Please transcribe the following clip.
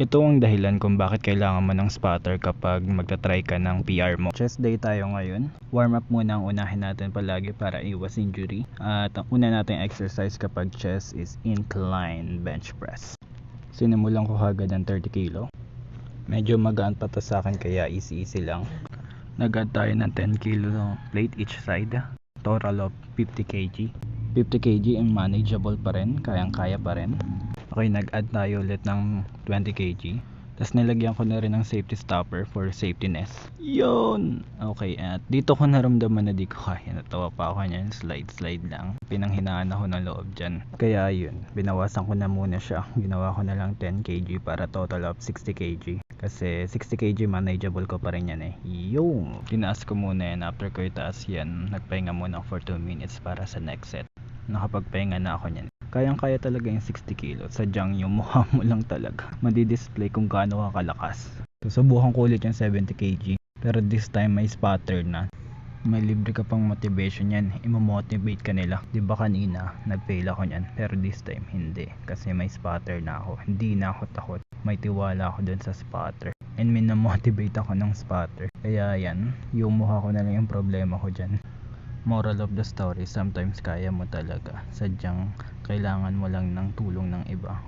Ito ang dahilan kung bakit kailangan mo ng spotter kapag magta-try ka ng PR mo. Chest day tayo ngayon. Warm up muna ang unahin natin palagi para iwas injury. At ang una nating exercise kapag chest is incline bench press. Sinimulan ko agad ng 30 kilo. Medyo magaan pa to sa akin kaya easy lang. Nag-add tayo ng 10 kilo plate each side. Total of 50 kg. 50 kg and manageable pa rin, kayang-kaya pa rin. Okay, nag-add tayo ulit ng 20 kg. Tapos nilagyan ko na rin ng safety stopper for safetyness. Yun! Okay, at dito ko naramdaman na di ko kaya. Natawa pa ako niyan, slide lang. Pinanghinaan ako ng loob dyan. Kaya yun, binawasan ko na muna siya. Ginawa ko na lang 10 kg para total of 60 kg. Kasi 60 kg manageable ko pa rin yan eh. Yung tinaas ko muna yan. After ko itaas yan, nagpahinga muna for 2 minutes para sa next set. Nakapagpahinga na ako niyan. Kayang-kaya talaga yung 60 kilo. Sadyang yung mukha mo lang talaga madi-display kung gaano ka kalakas. Susubukan ko ulit yung 70 kg. Pero this time may spotter na. May libre ka pang motivation yan. Imo-motivate ka nila. Diba kanina nag-fail ako yan. Pero this time hindi. Kasi may spotter na ako. Hindi na ako takot. May tiwala ako dun sa spotter. And minamotivate ako ng spotter. Kaya yan. Yung mukha ko na lang yung problema ko dyan. Moral of the story, sometimes kaya mo talaga. Sadyang kailangan mo lang ng tulong ng iba.